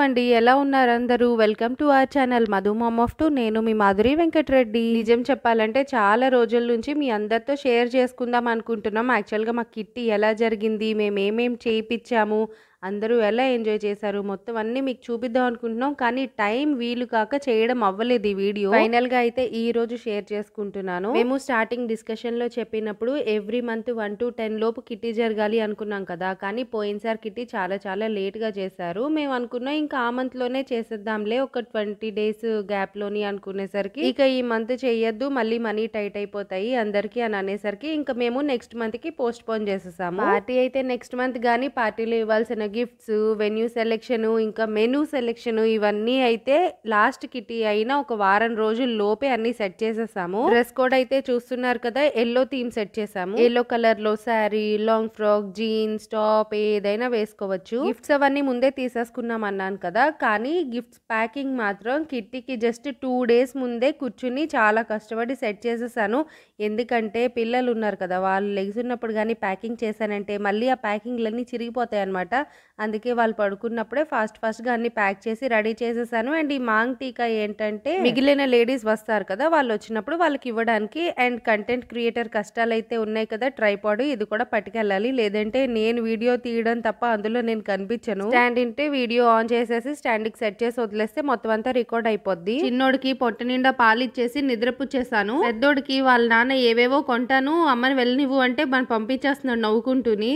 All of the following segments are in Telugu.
అండి. ఎలా ఉన్నారు అందరూ? Welcome to our channel Madhu mom of 2. నేను మీ మాధురి వెంకటరెడ్డి. నిజం చెప్పాలంటే చాలా రోజుల నుంచి మీ అందరితో షేర్ చేసుకుందాం అనుకుంటున్నాం. యాక్చువల్‌గా మా కిట్టి ఎలా జరిగింది? మేమేమేం చేయిపిచ్చాము? అందరూ ఎలా ఎంజాయ్ చేశారు? మొత్తం అన్నీ మీకు చూపిద్దాం అనుకుంటున్నాం. కానీ టైం వీలు కాక చేయడం అవ్వలేదు ఈ వీడియో. ఫైనల్‌గా అయితే ఈరోజు షేర్ చేసుకుంటున్నాను. మేము స్టార్టింగ్ డిస్కషన్‌లో చెప్పినప్పుడు ఎవ్రీ మంత్ 1-10 లోపు కిట్టి జరగాలి అనుకున్నాం కదా! కానీ పోయినసారి కిట్టి చాలా లేట్‌గా చేశారు. మేము అనుకున్నాం ఇంకా ఆ మంత్‌లోనే చేసేద్దాంలే ఒక 20 డేస్ గ్యాప్‌లోని అనుకునేసరికి ఇక ఈ మంత్ చెయ్యొద్దు మళ్ళీ మనీ టైట్ అయిపోతాయి అందరికీ అని అనేసరికి ఇంకా మేము నెక్స్ట్ మంత్‌కి పోస్ట్‌పోన్ చేసేసాము. పార్టీ అయితే నెక్స్ట్ మంత్ గానీ పార్టీలో ఇవ్వాల్సిన గిఫ్ట్స్, వెన్యూ సెలెక్షన్, ఇంకా మెనూ సెలెక్షన్ ఇవన్నీ అయితే లాస్ట్ కిట్టి అయినా ఒక వారం రోజుల లోపే అన్ని సెట్ చేసేసాము. డ్రెస్ కోడ్ అయితే చూస్తున్నారు కదా, ఎల్లో థీమ్ సెట్ చేసాము. ఎల్లో కలర్ లో sari, long frock, jeans, top ఏదైనా వేసుకోవచ్చు. గిఫ్ట్స్ అవన్నీ ముందే తీసేసుకున్నాం అన్నాను కదా, కానీ గిఫ్ట్స్ ప్యాకింగ్ మాత్రం కిట్టికి జస్ట్ 2 డేస్ ముందే కూర్చుని చాలా కష్టపడి సెట్ చేసేసాను. ఎందుకంటే పిల్లలు ఉన్నారు కదా, వాళ్ళు లెగ్సున్నప్పుడు కానీ ప్యాకింగ్ చేశానంటే మళ్ళీ ఆ ప్యాకింగ్లన్నీ చిరిగిపోతాయి అనమాట. అందుకే వాళ్ళు పడుకున్నప్పుడే ఫాస్ట్‌గా అన్ని ప్యాక్ చేసి రెడీ చేసేసాను. అండ్ ఈ మాంగ్ టీకా ఏంటంటే మిగిలిన లేడీస్ వస్తారు కదా, వాళ్ళు వచ్చినప్పుడు వాళ్ళకి ఇవ్వడానికి. అండ్ కంటెంట్ క్రియేటర్ కష్టాలైతే ఉన్నాయి కదా, ట్రైపాడ్ ఇది కూడా పట్టుకెళ్ళాలి, లేదంటే నేను వీడియో తీయడం తప్ప అందులో నేను కనిపించను. స్టాండ్ ఉంటే వీడియో ఆన్ చేసేసి స్టాండ్కి సెట్ చేసి వదిలేస్తే మొత్తం అంతా రికార్డ్ అయిపోద్ది. చిన్నోడికి పొట్ట నిండా పాలు ఇచ్చేసి నిద్రపుచ్చేసాను. పెద్దోడికి వాళ్ళ నాన్న ఏవేవో కొంటాను అమ్మని వెళ్ళనివ్వు అంటే మనం పంపించేస్తున్నాడు నవ్వుకుంటూని.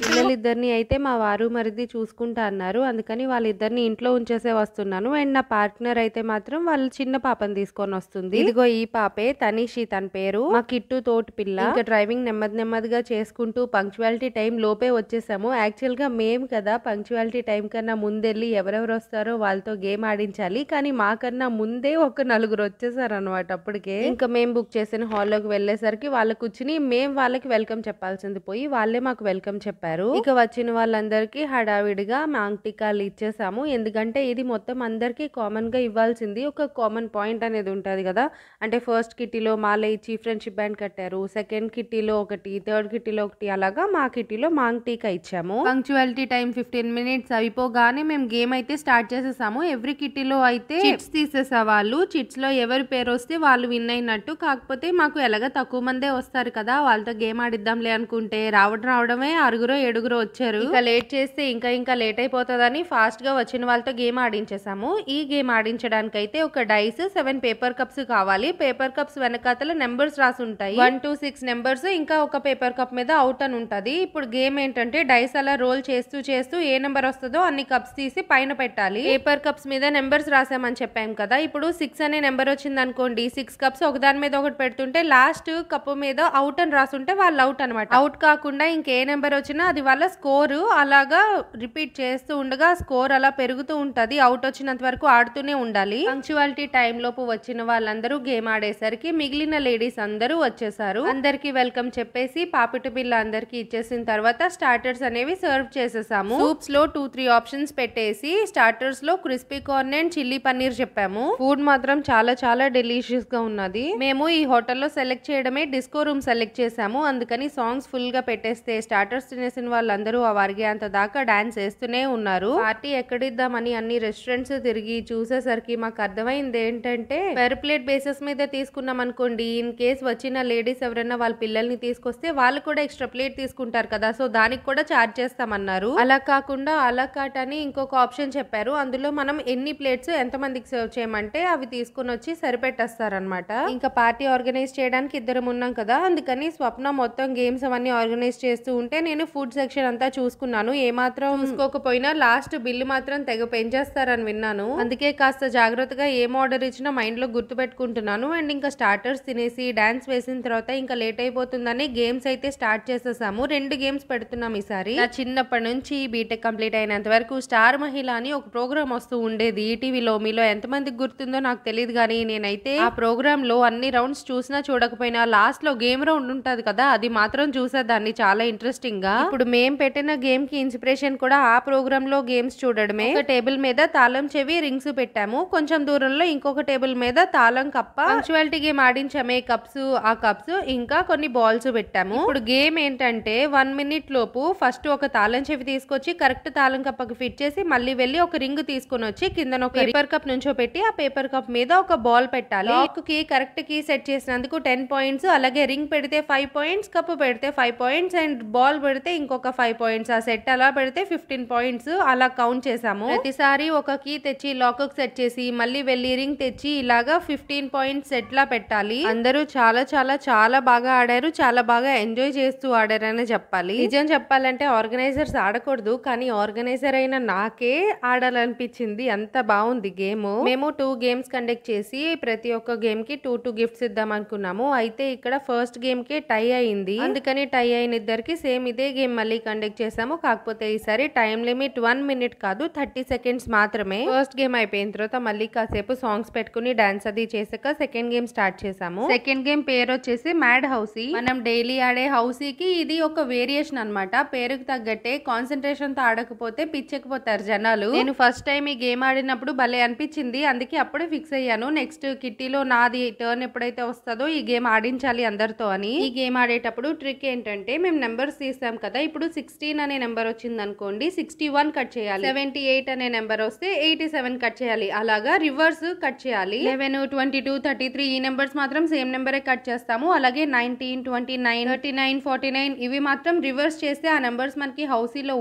పిల్లలిద్దరిని అయితే మా వారు మరిది చూసుకుంటా అన్నారు, అందుకని వాళ్ళిద్దరిని ఇంట్లో ఉంచేసే వస్తున్నాను. అండ్ నా పార్ట్నర్ అయితే మాత్రం వాళ్ళ చిన్న పాపని తీసుకొని వస్తుంది. ఇదిగో ఈ పాపే తనిషి తన పేరు. మా కిట్టు తోటి పిల్ల. ఇంకా డ్రైవింగ్ నెమ్మదిగా చేసుకుంటూ పంక్చువాలిటీ టైం లోపే వచ్చేసాము. యాక్చువల్ గా మేము కదా పంక్చువాలిటీ టైం కన్నా ముందెళ్ళి ఎవరెవరు వస్తారో వాళ్ళతో గేమ్ ఆడించాలి, కానీ మాకన్నా ముందే ఒక 4 వచ్చేసారు అనమాట. అప్పటికే ఇంకా మేము బుక్ చేసిన హాల్లోకి వెళ్ళేసరికి వాళ్ళ కూర్చుని మేము వాళ్ళకి వెల్కమ్ చెప్పాల్సింది పోయి వాళ్ళే మాకు వెల్కమ్ చెప్పారు. ఇక వచ్చిన వాళ్ళందరికీ హడావిడిగా మాంగ్ టీకాలు ఇచ్చేసాము. ఎందుకంటే ఇది మొత్తం అందరికి కామన్ గా ఇవ్వాల్సింది. ఒక కామన్ పాయింట్ అనేది ఉంటది కదా, అంటే ఫస్ట్ కిట్టీలో మాల ఇచ్చి ఫ్రెండ్షిప్ బ్యాండ్ కట్టారు, సెకండ్ కిట్టీలో ఒకటి, థర్డ్ కిట్టీలో ఒకటి, అలాగా మా కిట్టీలో మాంగ్ టీకా ఇచ్చాము. పంక్చువాలిటీ టైం 15 మినిట్స్ అయిపోగానే మేము గేమ్ అయితే స్టార్ట్ చేసేసాము. ఎవ్రీ కిట్టీలో అయితే చిట్స్ తీసేసా వాళ్ళు. చిట్స్ లో ఎవరి పేరు వస్తే వాళ్ళు విన్ అయినట్టు. కాకపోతే మాకు ఎలాగా తక్కువ మందే వస్తారు కదా, వాళ్ళతో గేమ్ ఆడిద్దాంలే అనుకుంటే రావడమే 6-7 వచ్చారు. ఇక లేట్ చేస్తే ఇంకా లేట్ అయిపోతుందని ఫాస్ట్ గా వచ్చిన వాళ్ళతో గేమ్ ఆడించేసాము. ఈ గేమ్ ఆడించడానికి అయితే ఒక డైస్ 7 పేపర్ కప్స్ కావాలి. పేపర్ కప్స్ వెనకాతల నెంబర్స్ రాసి ఉంటాయి. 1 to 6 నెంబర్స్, ఇంకా ఒక పేపర్ కప్ మీద అవుట్ అని ఉంటది. ఇప్పుడు గేమ్ ఏంటంటే డైస్ అలా రోల్ చేస్తూ ఏ నెంబర్ వస్తుందో అన్ని కప్స్ తీసి పైన పెట్టాలి. పేపర్ కప్స్ మీద నెంబర్స్ రాసామని చెప్పాం కదా, ఇప్పుడు 6 అనే నెంబర్ వచ్చింది అనుకోండి, 6 కప్స్ ఒకదాని మీద ఒకటి పెడుతుంటే లాస్ట్ కప్ మీద అవుట్ అని రాసుంటే వాళ్ళు అవుట్ అనమాట. అవుట్ కాకుండా ఇంకే నెంబర్ వచ్చినా అది వాళ్ళ స్కోరు. అలాగా రిపీట్ చేస్తూ ఉండగా స్కోర్ అలా పెరుగుతూ ఉంటది. అవుట్ వచ్చినంత వరకు ఆడుతూనే ఉండాలి. పంక్చువాలిటీ టైం లోపు వచ్చిన వాళ్ళందరూ గేమ్ ఆడేసరికి మిగిలిన లేడీస్ అందరూ వచ్చేసారు. అందరికి వెల్కమ్ చెప్పేసి పాపిటి బిల్ల అందరికి ఇచ్చేసిన తర్వాత స్టార్టర్స్ అనేవి సర్వ్ చేసేసాము. సూప్స్ లో 2-3 ఆప్షన్స్ పెట్టేసి స్టార్టర్స్ లో crispy corn and chilli paneer చెప్పాము. ఫుడ్ మాత్రం చాలా డెలిషియస్ గా ఉన్నది. మేము ఈ హోటల్లో సెలెక్ట్ చేయడమే డిస్కో రూమ్ సెలెక్ట్ చేసాము. అందుకని సాంగ్స్ ఫుల్ గా పెట్టేస్తే స్టార్టర్స్ తినేసిన వాళ్ళందరూ ఆ వారికి అంత దాకా డాన్స్ వేస్తూనే ఉన్నారు. పార్టీ ఎక్కడిద్దామని అన్ని రెస్టారెంట్స్ తిరిగి చూసేసరికి మాకు అర్థమైంది ఏంటంటే పెర్ ప్లేట్ బేసిస్ మీద తీసుకున్నాం అనుకోండి, ఇన్ కేస్ వచ్చిన లేడీస్ ఎవరైనా వాళ్ళ పిల్లల్ని తీసుకొస్తే వాళ్ళు కూడా ఎక్స్ట్రా ప్లేట్ తీసుకుంటారు కదా, సో దానికి కూడా ఛార్జ్ చేస్తామన్నారు. అలా కాకుండా అలా కాట్ అని ఇంకొక ఆప్షన్ చెప్పారు. అందులో మనం ఎన్ని ప్లేట్స్ ఎంత మందికి సర్వ్ చేయమంటే అవి తీసుకుని వచ్చి సరిపెట్టేస్తారనమాట. ఇంకా పార్టీ ఆర్గనైజ్ చేయడానికి ఇద్దరం ఉన్నాం కదా, అందుకని స్వప్న మొత్తం గేమ్స్ అవన్నీ ఆర్గనైజ్ చేస్తూ ఉంటే నేను ఫుడ్ సెక్షన్ అంతా చూసుకున్నాను. ఏమాత్రం చూసుకోకపోయినా లాస్ట్ బిల్లు మాత్రం తెగ పెంచేస్తారని విన్నాను. అందుకే కాస్త జాగ్రత్తగా ఏం ఆర్డర్ ఇచ్చినా మైండ్ లో గుర్తు పెట్టుకుంటున్నాను. అండ్ ఇంకా స్టార్టర్స్ తినేసి డాన్స్ వేసిన తర్వాత ఇంకా లేట్ అయిపోతుందని గేమ్స్ అయితే స్టార్ట్ చేసేసాము. 2 గేమ్స్ పెడుతున్నాం ఈసారి. నా చిన్నప్పటి నుంచి బీటెక్ కంప్లీట్ అయినంత వరకు స్టార్ మహిళ అని ఒక ప్రోగ్రామ్ వస్తూ ఉండేది ఈటీవీలో. మీలో ఎంతమందికి గుర్తుందో నాకు తెలియదు, కానీ నేనైతే ఆ ప్రోగ్రామ్ లో అన్ని రౌండ్స్ చూసినా చూడకపోయినా లాస్ట్ లో గేమ్ రౌండ్ ఉంటది కదా, అది మాత్రం చూసేదాన్ని చాలా ఇంట్రెస్టింగ్ గా. ఇప్పుడు మేం పెట్టిన గేమ్ కి ఇన్స్పిరేషన్ కూడా ఆ ప్రోగ్రామ్ లో గేమ్స్ చూడడమే. ఒక టేబుల్ మీద తాళం చెవి రింగ్స్ పెట్టాము, కొంచెం దూరంలో ఇంకొక టేబుల్ మీద తాళం కప్ప, పంక్చువాలిటీ గేమ్ ఆడించామే, కప్స్, ఆ కప్స్ ఇంకా కొన్ని బాల్స్ పెట్టాము. ఇప్పుడు గేమ్ ఏంటంటే 1 మినిట్ లోపు ఫస్ట్ ఒక తాళం చెవి తీసుకొచ్చి కరెక్ట్ తాళం కప్పకి ఫిట్ చేసి మళ్ళీ వెళ్ళి ఒక రింగ్ తీసుకొని వచ్చి కింద ఒక పేపర్ కప్ నుంచో పెట్టి ఆ పేపర్ కప్ మీద ఒక బాల్ పెట్టాలి. లాక్ కి కరెక్ట్ కి సెట్ చేసినందుకు 10 పాయింట్స్, అలాగే రింగ్ పెడితే 5 పాయింట్స్, కప్పు పెడితే 5 పాయింట్స్ అండ్ బాల్ పెడితే ఇంకొక 5 పాయింట్స్. ఆ సెట్ అలా పెడితే 15 పాయింట్స్ అలా కౌంట్ చేసాము. ప్రతిసారి ఒక కీ తెచ్చి లాక్ కు సెట్ చేసి మళ్ళీ వెళ్ళి రింగ్ తెచ్చి ఇలాగా 15 పాయింట్స్ సెట్ లా పెట్టాలి. అందరూ చాలా చాలా చాలా బాగా ఆడారు, చాలా బాగా ఎంజాయ్ చేస్తూ ఆడారని చెప్పాలి. నిజం చెప్పాలంటే ఆర్గనైజర్స్ ఆడకూడదు, కానీ ఆర్గనైజర్ అయిన నాకే ఆడాలనిపించింది. అంత బాగుంది గేమ్. మేము 2 గేమ్స్ కండక్ట్ చేసి ప్రతి ఒక్క గేమ్ కి 2 గిఫ్ట్స్ ఇద్దాం అనుకున్నాము. అయితే ఇక్కడ ఫస్ట్ గేమ్ కి టై అయింది, అందుకని టై అయిన ఇద్దరికి సేమ్ ఇదే గేమ్ మళ్ళీ కండక్ట్ చేసాము. కాకపోతే ఈసారి టైం లిమిట్ 1 మినిట్ కాదు, 30 సెకండ్స్ మాత్రమే. ఫస్ట్ గేమ్ అయిపోయిన తర్వాత మళ్ళీ కాసేపు సాంగ్స్ పెట్టుకుని డాన్స్ అది చేసాక సెకండ్ గేమ్ స్టార్ట్ చేసాము. సెకండ్ గేమ్ పేరు వచ్చేసి మ్యాడ్ హౌసీ. మనం డైలీ ఆడే హౌసీకి ఇది ఒక వేరియేషన్ అన్నమాట. పేరుకు తగ్గట్టే కాన్సన్ట్రేషన్ తో ఆడకపోతే పిచ్చెక్కిపోతారు జనాలు. నేను ఫస్ట్ టైం ఈ గేమ్ ఆడినప్పుడు భలే అనిపించింది, అందుకే అప్పుడే ఫిక్స్ అయ్యాను నెక్స్ట్ కిట్టీలో నాది టర్న్ ఎప్పుడైతే వస్తుందో ఈ గేమ్ ఆడించాలి అందరితో అని. ఈ గేమ్ ఆడేటప్పుడు ట్రిక్ ఏంటంటే మేము నెంబర్స్ తీసాం కదా, ఇప్పుడు 16 అనే నెంబర్ వచ్చింది అనుకోండి, 61 కట్ చేయాలి. 78 అనే నెంబర్ వస్తే 87 కట్ చేయాలి. అలాగా రివర్స్ కట్ చేయాలి. 11, 22, 33 ఈ నెంబర్స్ మాత్రం సేమ్ నెంబరే కట్ చేస్తాము. అలాగే 19, 29, 39, 49 ఇవి మాత్రం రివర్స్ చేస్తే ఆ నెంబర్స్ మనకి హౌసీలో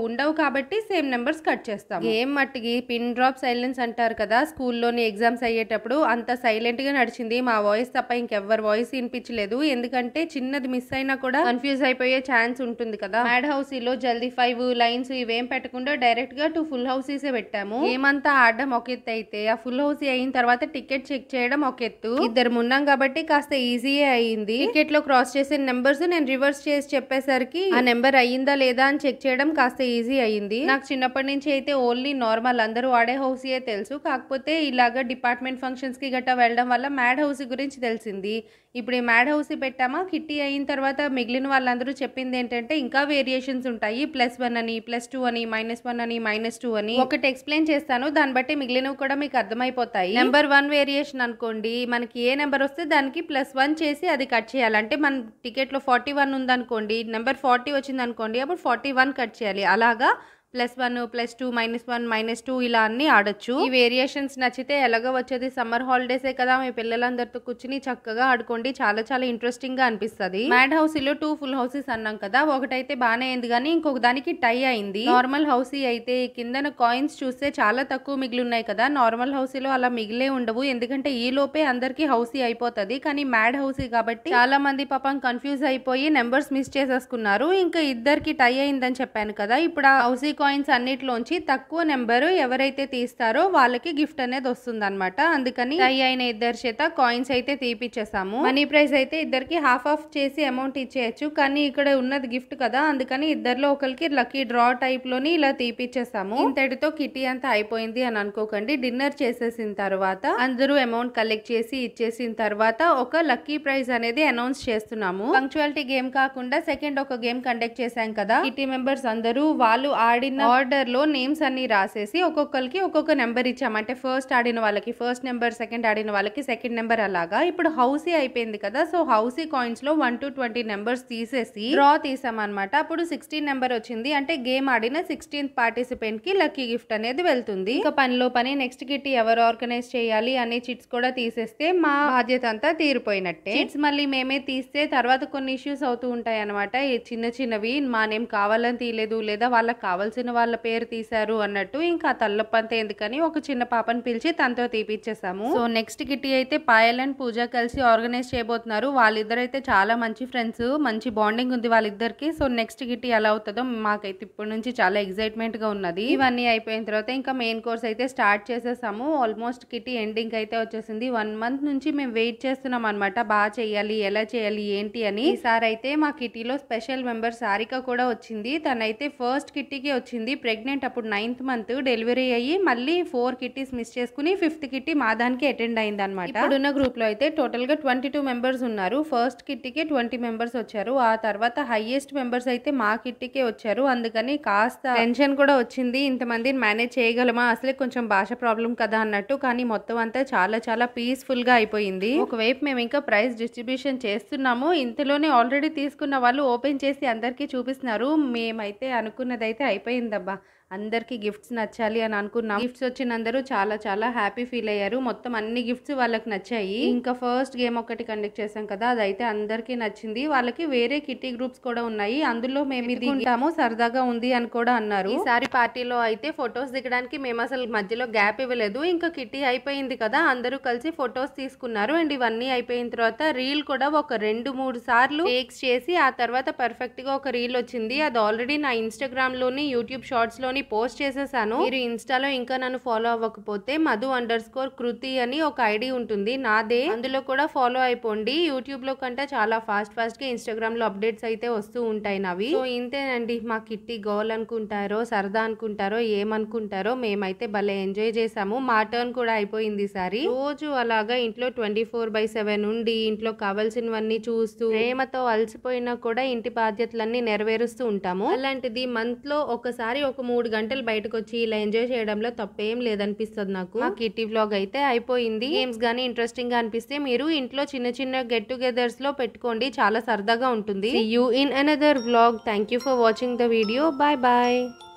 ఉండవు కాబట్టి సేమ్ నెంబర్స్ కట్ చేస్తాం. గేమ్ మట్టికి పిన్ డ్రాప్ సైలెన్స్ అంటారు కదా, స్కూల్లోని ఎగ్జామ్స్ అయ్యేటప్పుడు అంత సైలెంట్ గా నడిచింది. మా వాయిస్ తప్ప ఇంకెవ్వరి వాయిస్ వినిపించలేదు, ఎందుకంటే చిన్నది మిస్ అయినా కూడా కన్ఫ్యూజ్ అయిపోయే ఛాన్స్ ఉంటుంది కదా. మ్యాడ్ హౌసీలో జల్దీ 5 లైన్స్ ఇవేం పెట్టకుండా డైరెక్ట్ గా 2 ఫుల్ హౌసీసే పెట్టాము. ఏమంతా ఆడడం ఒక ఎత్తు అయితే ఆ ఫుల్ హౌసీ అయిన తర్వాత టికెట్ చెక్ చేయడం ఒక ఎత్తు. ఇద్దరు ఉన్నాం కాబట్టి కాస్త ఈజీయే అయ్యింది. టికెట్ లో క్రాస్ చేసిన నెంబర్స్ నేను రివర్స్ చేసి చెప్పేసరికి ఆ నెంబర్ అయ్యిందా లేదా అని చెక్ చేయడం కాస్త ఈజీ అయ్యింది. నాకు చిన్నప్పటి నుంచి అయితే ఓన్లీ నార్మల్ అందరూ ఆడే హౌసీయే తెలుసు, కాకపోతే ఇలాగా డిపార్ట్మెంట్ ఫంక్షన్స్ కి గట్టా వెళ్ళడం వల్ల మ్యాడ్ హౌసీ గురించి తెలిసింది. ఇప్పుడు ఈ మ్యాడ్ హౌసీ పెట్టామా, కిట్టి అయిన తర్వాత మిగిలిన వాళ్ళందరూ చెప్పింది ఏంటంటే ఇంకా వేరియేషన్స్ ఉంటాయి, +1 అని, +2 అని, -1 అని, -2 అని. ఒకటి ఎక్స్ప్లెయిన్ చేస్తాను, దాన్ని బట్టి మిగిలినవి కూడా మీకు అర్థమైపోతాయి. నెంబర్ 1 వేరియేషన్ అనుకోండి, మనకి ఏ నెంబర్ వస్తే దానికి +1 చేసి అది కట్ చేయాలి. అంటే మన టికెట్ లో 41 ఉందనుకోండి, నెంబర్ 40 వచ్చింది అనుకోండి, అప్పుడు 41 కట్ చేయాలి. అలాగా +1, +2, -1, -2 ఇలా అన్ని ఆడొచ్చు. ఈ వేరియేషన్స్ నచ్చితే ఎలాగో వచ్చేది సమ్మర్ హాలిడేసే కదా, మీ పిల్లలందరితో కూర్చుని చక్కగా ఆడుకోండి, చాలా చాలా ఇంట్రెస్టింగ్ గా అనిపిస్తుంది. మ్యాడ్ హౌసీలో 2 ఫుల్ హౌసెస్ అన్నాం కదా, ఒకటైతే బానే అయింది కానీ ఇంకొక దానికి టై అయింది. నార్మల్ హౌసీ అయితే కిందన కాయిన్స్ చూస్తే చాలా తక్కువ మిగిలి ఉన్నాయి కదా, నార్మల్ హౌసీలో అలా మిగిలే ఉండవు, ఎందుకంటే ఈ లోపే అందరికి హౌసీ అయిపోతుంది. కానీ మ్యాడ్ హౌసీ కాబట్టి చాలా మంది పాపం కన్ఫ్యూజ్ అయిపోయి నెంబర్స్ మిస్ చేసేసుకున్నారు. ఇంకా ఇద్దరికి టై అయిందని చెప్పాను కదా, ఇప్పుడు ఆ హౌసీ కాయిన్స్ అన్నిటిలోంచి తక్కువ నెంబర్ ఎవరైతే తీస్తారో వాళ్ళకి గిఫ్ట్ అనేది వస్తుంది అనమాట. అందుకని టై అయిన ఇద్దరి చేత కాయిన్స్ అయితే తీపిచ్చేసాము. మనీ ప్రైస్ అయితే ఇద్దరికి హాఫ్ చేసి అమౌంట్ ఇచ్చేయచ్చు, కానీ ఇక్కడ ఉన్నది గిఫ్ట్ కదా, అందుకని ఇద్దరిలో ఒకరికి లక్కీ డ్రా టైప్ లోని ఇలా తీపిచ్చేసాము. ఇంతటితో కిటీ అంతా అయిపోయింది అని అనుకోకండి. డిన్నర్ చేసేసిన తర్వాత అందరూ అమౌంట్ కలెక్ట్ చేసి ఇచ్చేసిన తర్వాత ఒక లక్కీ ప్రైజ్ అనేది అనౌన్స్ చేస్తున్నాము. పంక్చువాలిటీ గేమ్ కాకుండా సెకండ్ ఒక గేమ్ కండక్ట్ చేశాం కదా, కిటీ మెంబర్స్ అందరూ వాళ్ళు ఆడిన ఆర్డర్ లో నేమ్స్ అన్ని రాసేసి ఒక్కొక్కరికి ఒక్కొక్క నెంబర్ ఇచ్చాము. అంటే ఫస్ట్ ఆడిన వాళ్ళకి ఫస్ట్ నెంబర్, సెకండ్ ఆడిన వాళ్ళకి సెకండ్ నెంబర్. అలాగా ఇప్పుడు హౌసీ అయిపోయింది కదా, సో హౌసీ కాయిన్స్ లో 1 to 20 నెంబర్స్ తీసేసి డ్రా తీసామన్నమాట. అప్పుడు 16 నెంబర్ వచ్చింది, అంటే గేమ్ ఆడిన 16th పార్టిసిపెంట్ కి లక్కీ గిఫ్ట్ అనేది వెళ్తుంది. ఇంకా పనిలో పని నెక్స్ట్ కిట్ ఎవరు ఆర్గనైజ్ చేయాలి అనే చిట్స్ కూడా తీసేస్తే మా బాధ్యత అంతా తీరిపోయినట్టే. చిట్స్ మళ్ళీ మేమే తీస్తే తర్వాత కొన్ని ఇష్యూస్ అవుతూ ఉంటాయి అనమాట. చిన్న చిన్నవి మా నేమ్ కావాలని తీయలేదు, లేదా వాళ్ళకి కావాల్సిన వాళ్ళ పేరు తీశారు అన్నట్టు. ఇంకా తల్లపంత ఎందుకని ఒక చిన్న పాపని పిలిచి తనతో తీపిచ్చేసాము. సో నెక్స్ట్ కిట్టి అయితే పాయల్ అండ్ పూజ కలిసి ఆర్గనైజ్ చేయబోతున్నారు. వాళ్ళిద్దరైతే చాలా మంచి ఫ్రెండ్స్, మంచి బాండింగ్ ఉంది వాళ్ళిద్దరికి. సో నెక్స్ట్ కిట్టి ఎలా అవుతుందో మాకైతే ఇప్పటి నుంచి చాలా ఎక్సైట్మెంట్ గా ఉన్నది. ఇవన్నీ అయిపోయిన తర్వాత ఇంకా మెయిన్ కోర్స్ అయితే స్టార్ట్ చేసేసాము. ఆల్మోస్ట్ కిట్టి ఎండింగ్ అయితే వచ్చేసింది. 1 month నుంచి మేము వెయిట్ చేస్తున్నాం అనమాట, బాగా చేయాలి, ఎలా చేయాలి ఏంటి అని. ఈసారి అయితే మా కిట్టీలో స్పెషల్ మెంబర్ సారిక కూడా వచ్చింది. తనైతే ఫస్ట్ కిట్టీకి వచ్చింది వచ్చింది. ప్రెగ్నెంట్ అప్పుడు 9th మంత్ డెలివరీ అయ్యి మళ్ళీ 4 కిట్టీస్ మిస్ చేసుకుని 5th కిట్టి మా దానికి అటెండ్ అయింది అనమాట. ఇప్పుడున్న గ్రూప్ లో అయితే టోటల్ గా 22 మెంబర్స్ ఉన్నారు. ఫస్ట్ కిట్టీకే 20 మెంబర్స్ వచ్చారు. ఆ తర్వాత హైయెస్ట్ మెంబర్స్ అయితే మా కిట్టీకే వచ్చారు. అందుకని కాస్త టెన్షన్ కూడా వచ్చింది. ఇంతమందిని మేనేజ్ చేయగలమా, అసలే కొంచెం భాష ప్రాబ్లం కదా అన్నట్టు. కానీ మొత్తం అంతా చాలా పీస్ఫుల్ గా అయిపోయింది. ఒకవైపు మేము ఇంకా ప్రైజ్ డిస్ట్రిబ్యూషన్ చేస్తున్నాము, ఇంతలోనే ఆల్రెడీ తీసుకున్న వాళ్ళు ఓపెన్ చేసి అందరికీ చూపిస్తున్నారు. మేమైతే అనుకున్నదైతే అయిపోయిందబ్బా. అందరికి గిఫ్ట్స్ నచ్చాలి అని అనుకున్నాం. గిఫ్ట్స్ వచ్చిన అందరూ చాలా హ్యాపీ ఫీల్ అయ్యారు. మొత్తం అన్ని గిఫ్ట్స్ వాళ్ళకి నచ్చాయి. ఇంకా ఫస్ట్ గేమ్ ఒకటి కండక్ట్ చేసాం కదా, అదైతే అందరికి నచ్చింది. వాళ్ళకి వేరే కిట్టి గ్రూప్స్ కూడా ఉన్నాయి, అందులో మేము ఇది ఉంటాము, సరదాగా ఉంది అని కూడా అన్నారు. ఈసారి పార్టీలో అయితే ఫొటోస్ దిగడానికి మేము అసలు మధ్యలో గ్యాప్ ఇవ్వలేదు. ఇంకా కిట్టి అయిపోయింది కదా, అందరూ కలిసి ఫొటోస్ తీసుకున్నారు. అండ్ ఇవన్నీ అయిపోయిన తర్వాత రీల్ కూడా ఒక 2-3 సార్లు టేక్స్ చేసి ఆ తర్వాత పర్ఫెక్ట్ గా ఒక రీల్ వచ్చింది. అది ఆల్రెడీ నా ఇన్స్టాగ్రామ్ లోని, యూట్యూబ్ షార్ట్స్ లోని పోస్ట్ చేసేసాను. మీరు ఇన్స్టాలో ఇంకా నన్ను ఫాలో అవ్వకపోతే మధు_కృతి అని ఒక ఐడి ఉంటుంది నాదే, అందులో కూడా ఫాలో అయిపోండి. యూట్యూబ్ లో కంటే చాలా ఫాస్ట్ గా ఇన్స్టాగ్రామ్ లో అప్డేట్స్ అయితే వస్తూ ఉంటాయి నావి. సో ఇంతేనండి, మా కిట్టి గోల్ అనుకుంటారో సరదా అనుకుంటారో ఏమనుకుంటారో, మేమైతే భలే ఎంజాయ్ చేసాము. మా టర్న్ కూడా అయిపోయింది ఈసారి. రోజు అలాగా ఇంట్లో 24/7 ఉండి ఇంట్లో కావాల్సినవన్నీ చూస్తూ ప్రేమతో అలసిపోయినా కూడా ఇంటి బాధ్యతలన్నీ నెరవేరుస్తూ ఉంటాము. అలాంటిది మంత్ లో ఒకసారి ఒక 3 గంటలు బయటకు వచ్చి ఇలా ఎంజాయ్ చేయడంలో తప్పేం లేదనిపిస్తుంది నాకు. మా కిట్టి వ్లాగ్ అయితే అయిపోయింది. గేమ్స్ గానీ ఇంట్రెస్టింగ్ గా అనిపిస్తే మీరు ఇంట్లో చిన్న గెట్ టుగెదర్స్ లో పెట్టుకోండి, చాలా సరదాగా ఉంటుంది. See you in another vlog. Thank you for watching the video. Bye bye.